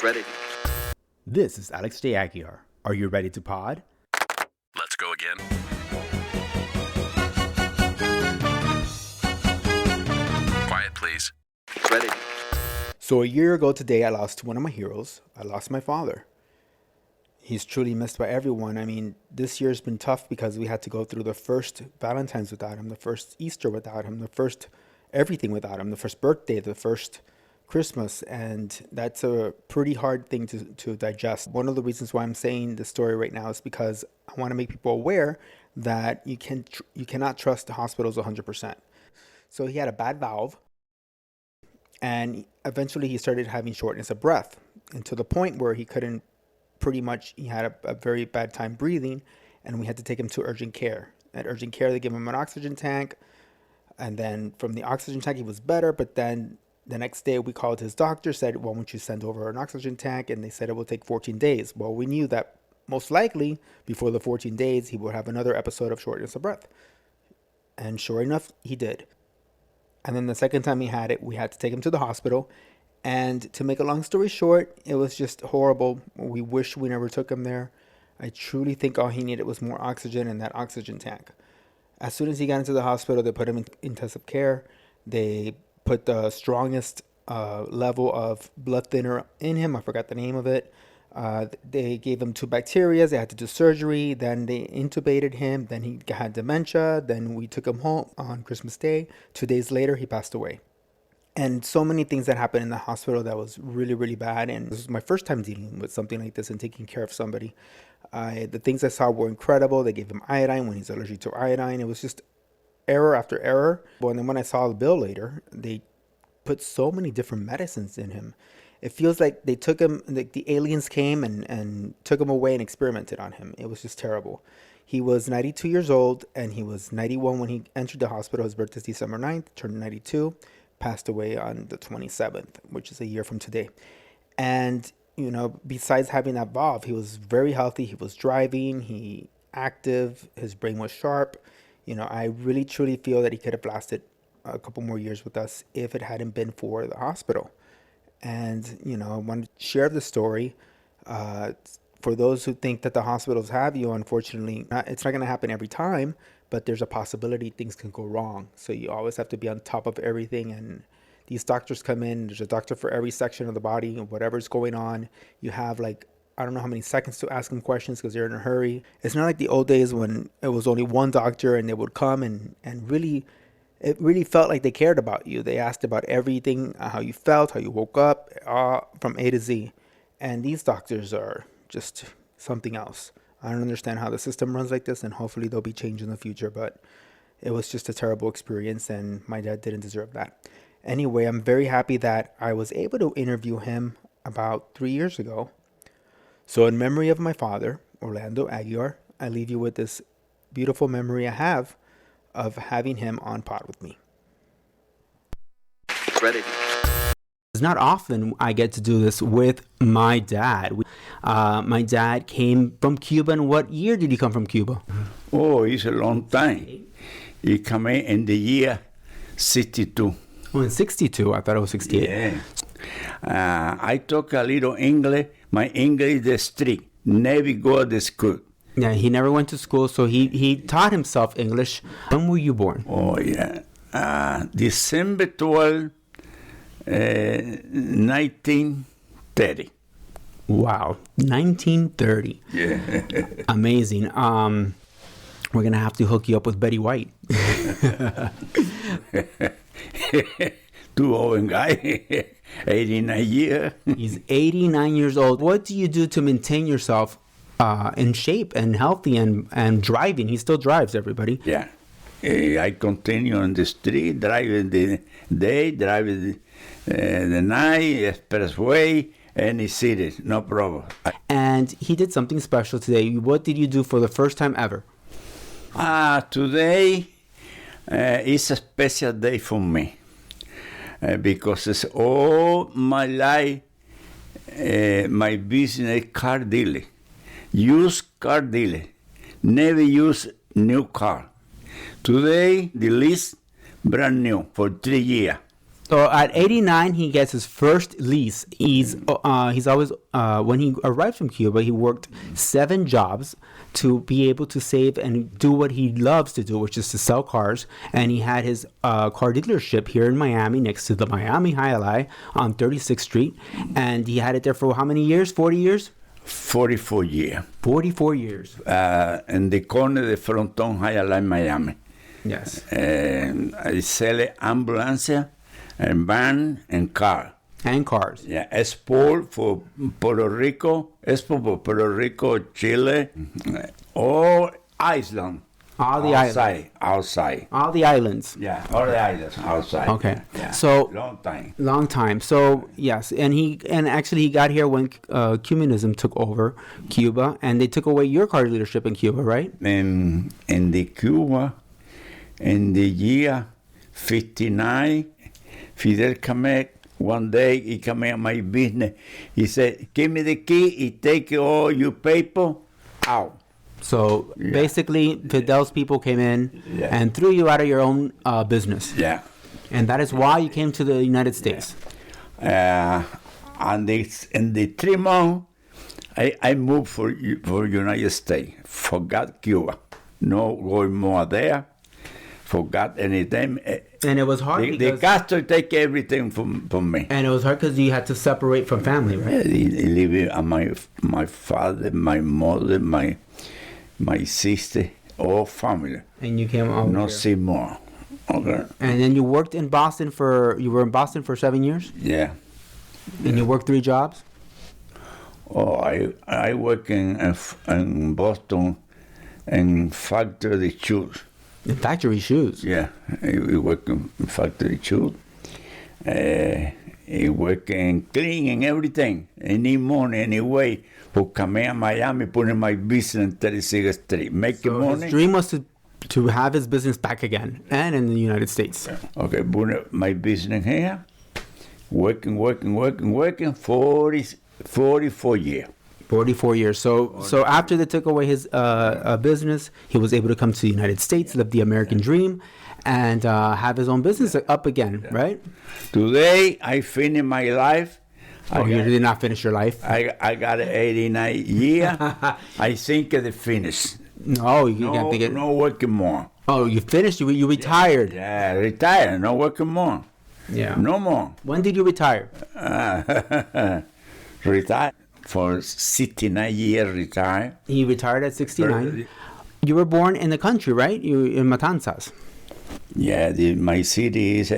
Ready. This is Alex J. Aguiar. Are you ready to pod? Let's go again. Quiet, please. Ready. So a year ago today, I lost one of my heroes. I lost my father. He's truly missed by everyone. I mean, this year's been tough because we had to go through the first Valentine's without him, the first Easter without him, the first everything without him, the first birthday, the first Christmas. And that's a pretty hard thing to digest. One of the reasons why I'm saying this story right now is because I want to make people aware that you cannot trust the hospitals 100%. So he had a bad valve, and eventually he started having shortness of breath, and to the point where he couldn't, pretty much he had a very bad time breathing, and we had to take him to urgent care. At urgent care, they gave him an oxygen tank, and then from the oxygen tank he was better, but then the next day we called his doctor, said, why won't you send over an oxygen tank? And they said it will take 14 days. Well, we knew that most likely before the 14 days he would have another episode of shortness of breath, and sure enough, he did. And then the second time he had it, we had to take him to the hospital. And to make a long story short, it was just horrible. We wish we never took him there. I truly think all he needed was more oxygen in that oxygen tank. As soon as he got into the hospital, they put him in intensive care. They put the strongest level of blood thinner in him. I forgot the name of it. They gave him 2 bacteria. They had to do surgery. Then they intubated him. Then he had dementia. Then we took him home on Christmas Day. 2 days later, he passed away. And so many things that happened in the hospital that was really, really bad. And this was my first time dealing with something like this and taking care of somebody. The things I saw were incredible. They gave him iodine when he's allergic to iodine. It was just error after error. Well, and then when I saw the bill later, they put so many different medicines in him. It feels like they took him, like the aliens came and took him away and experimented on him. It was just terrible. He was 92 years old, and he was 91 when he entered the hospital. His birthday is December 9th, turned 92, passed away on the 27th, which is a year from today. And, you know, besides having that valve, he was very healthy. He was driving, he active, his brain was sharp. You know, I really, truly feel that he could have lasted a couple more years with us if it hadn't been for the hospital. And, you know, I want to share the story. For those who think that the hospitals have you, unfortunately, it's not going to happen every time, but there's a possibility things can go wrong. So you always have to be on top of everything. And these doctors come in, there's a doctor for every section of the body, and whatever's going on. You have like, I don't know how many seconds to ask them questions because they're in a hurry. It's not like the old days when it was only one doctor and they would come and really, it really felt like they cared about you. They asked about everything, how you felt, how you woke up, from A to Z. And these doctors are just something else. I don't understand how the system runs like this, and hopefully there'll be change in the future. But it was just a terrible experience, and my dad didn't deserve that. Anyway, I'm very happy that I was able to interview him about 3 years ago. So in memory of my father, Orlando Aguiar, I leave you with this beautiful memory I have of having him on pod with me. Ready. It's not often I get to do this with my dad. My dad came from Cuba. And what year did he come from Cuba? Oh, it's a long time. He came in the year 62. Oh, in 62. I thought it was 68. Yeah. I talk a little English. My English is strict. Never go to school. Yeah, he never went to school, so he taught himself English. When were you born? Oh, yeah. December 12, 1930. Wow, 1930. Yeah. Amazing. We're going to have to hook you up with Betty White. Too old guy. 89 years. He's 89 years old. What do you do to maintain yourself in shape and healthy and driving? He still drives, everybody. Yeah. I continue on the street, driving the day, driving the night, expressway, any city, no problem. And he did something special today. What did you do for the first time ever? Today is a special day for me because it's all my life, my business car dealer, used car dealer, never use new car. Today, the list brand new for 3 years. So at 89, he gets his first lease. He's always when he arrived from Cuba, he worked 7 jobs to be able to save and do what he loves to do, which is to sell cars. And he had his car dealership here in Miami, next to the Miami Hialeah on 36th Street, and he had it there for how many years? 40 years. 44 years. 44 years. In the corner of the Fronton Hialeah, Miami. Yes. I sell ambulance and van and car. And cars. Yeah, export for Puerto Rico, export for Puerto Rico, Chile, all Iceland. All the islands. Outside. All the islands. Yeah, all the islands outside. Okay. Yeah. So long time. So yes, and actually he got here when communism took over Cuba, and they took away your car dealership in Cuba, right? In the Cuba, in the year 59, Fidel came. One day he came in my business. He said, "Give me the key. He take all your paper out." So basically, Fidel's people came in and threw you out of your own business. Yeah. And that is why you came to the United States. And in the 3 months, I moved for United States. Forgot Cuba. No going more there. Forgot anything. And it was hard The because... Castro take everything from me. And it was hard because you had to separate from family, right? He lived my father, my mother, my sister, all family. And you came over No here. see more. Okay. And then you worked in Boston you were in Boston for 7 years? Yeah. And you worked 3 jobs? Oh, I work in Boston in factory shoes. In factory shoes? Yeah, I work in factory shoes. I work in cleaning everything. Any money, any way. For come here Miami, put in my business in 36th Street. Making So money. his dream was to have his business back again and in the United States. Okay, put my business here. Working 44 years. 44 years. So after they took away his business, he was able to come to the United States, live the American dream, and have his own business up again, right? Today, I finish my life. You did not finish your life. I got 89 years. I think it's finished. No, you can't think it. No working more. Oh, you finished? You retired? Yeah, retired. No working more. Yeah. No more. When did you retire? Retired for 69 years. Retired. He retired at 69. You were born in the country, right? You in Matanzas. Yeah, my city is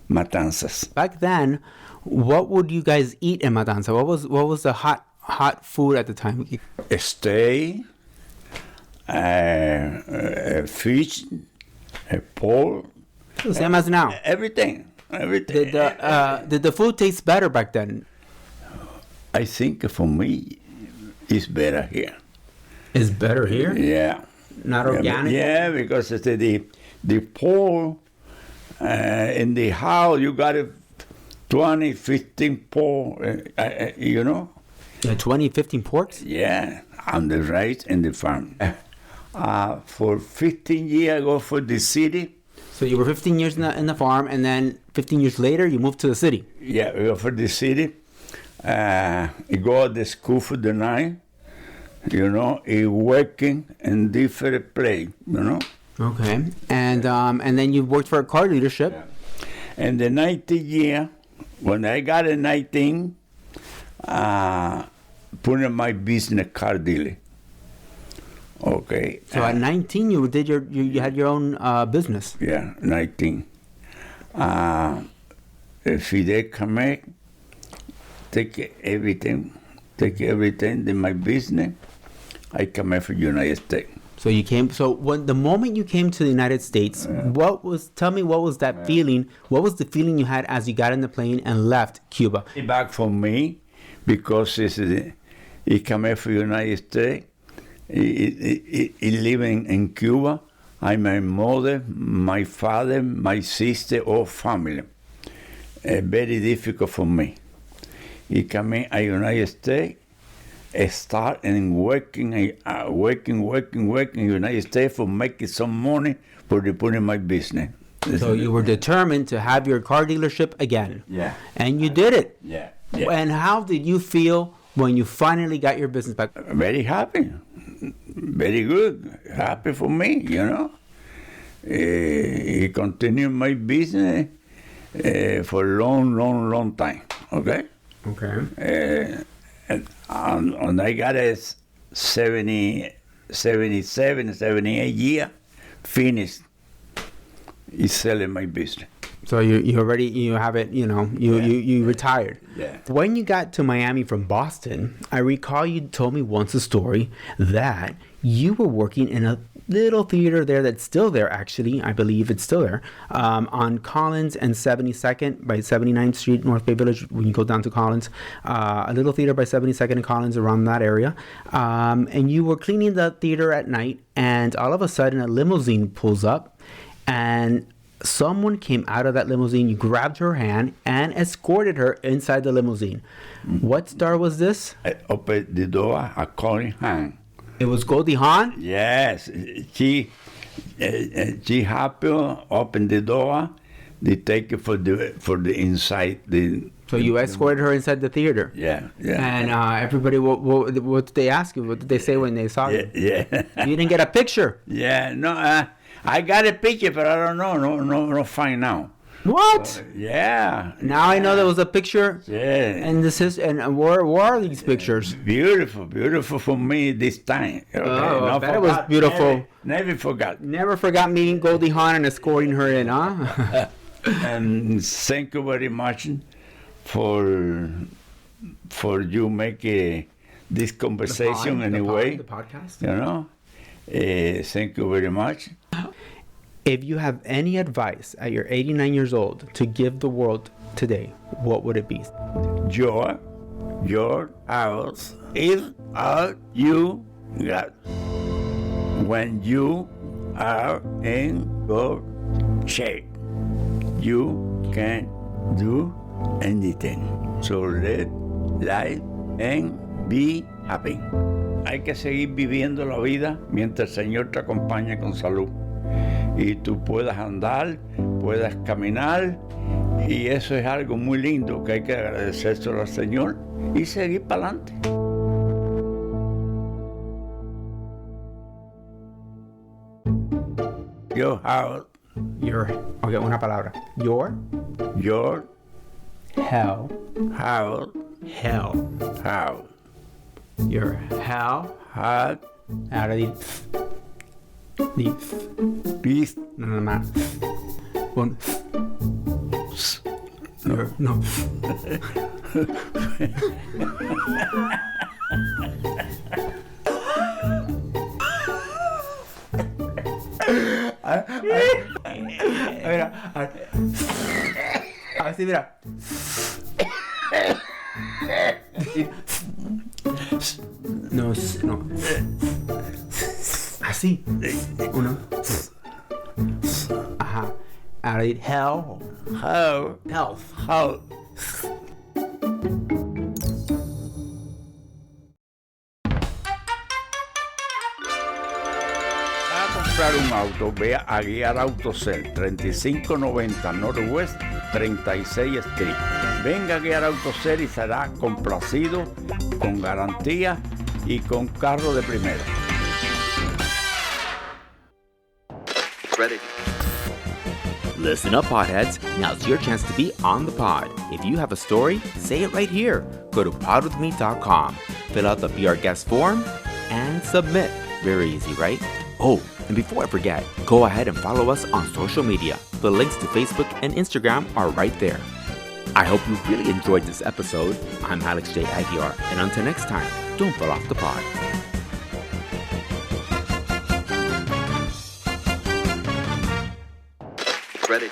Matanzas. Back then, what would you guys eat in Matanzas? What was the hot food at the time? Steak, fish, pork. The same as now. Everything. Did the food taste better back then? I think for me, it's better here. It's better here? Yeah. Not organic? Yeah, because it's the pork in the house, you got 20, 15 pork, you know? Yeah, 20, 15 porks? Yeah, on the rice in the farm. For 15 years, I go for the city. So you were 15 years in the farm, and then 15 years later, you moved to the city. Yeah, we go for the city. I go to the school for the night. You know, he working in different place. You know. Okay, and then you worked for a car dealership. Yeah. In the 19th year, when I got a 19, put in my business car dealer. Okay. So at 19, you did you had your own business. Yeah, 19. If they come back, take everything in my business, I come back for United States. So you came. So when the moment you came to the United States, tell me what was that feeling? What was the feeling you had as you got in the plane and left Cuba? Back for me, because he come back for United States. He living in Cuba. I'm my mother, my father, my sister, all family. Very difficult for me. He come in the United States, start and working in United States for making some money for putting my business. So you were determined to have your car dealership again. Yeah. And you did it. Yeah. And how did you feel when you finally got your business back? Very happy. Very good. Happy for me, you know. He continued my business for a long time. Okay? Okay. And I got a 77, 78 year finished. Is selling my business. So you have it, you retired. Yeah. When you got to Miami from Boston, I recall you told me once a story that you were working in a little theater there that's still there, actually. I believe it's still there, on Collins and 72nd by 79th Street, North Bay Village, when you go down to Collins. A little theater by 72nd and Collins, around that area. And you were cleaning the theater at night, and all of a sudden a limousine pulls up, and someone came out of that limousine. You grabbed her hand and escorted her inside the limousine. What star was this? I opened the door, I called her. It was Goldie Hawn? Yes, she happy opened the door. They take it for the inside. So you escorted her inside the theater? Yeah. And everybody, what did they ask you? What did they say when they saw you? Yeah. You didn't get a picture? Yeah, no, I got a picture, but I don't know, no find now. What? Yeah. Now I know there was a picture. Yeah. And and where are these pictures? Beautiful for me this time. Okay, I bet it was beautiful. Never forgot. Never forgot meeting Goldie Hawn and escorting her in, huh? And thank you very much for you make this conversation anyway. The podcast. You know, thank you very much. If you have any advice at your 89 years old to give the world today, what would it be? Your house is all you got. When you are in good shape, you can do anything. So live life and be happy. Hay que seguir viviendo la vida mientras el Señor te acompañe con salud. Y tú puedas andar, puedas caminar, y eso es algo muy lindo que hay que agradecérselo al Señor y seguir para adelante. Your house. Okay, una palabra. Your House. Your hell. Hat. Ahora di. Peace. No más. Pon. No. Mira. Así, mira. No. Así. Uno. Ajá. Ahora di health. Comprar un auto, vea a Guiar Autocel, 3590 Northwest 36 Street. Venga a Guiar Autocel y será complacido, con garantía y con carro de primera. Ready. Listen up, podheads. Now's your chance to be on the pod. If you have a story, say it right here. Go to podwithme.com, fill out the Be Our Guest form, and submit. Very easy, right? Oh, and before I forget, go ahead and follow us on social media. The links to Facebook and Instagram are right there. I hope you really enjoyed this episode. I'm Alex J. Aguiar, and until next time, don't fall off the pod. Ready.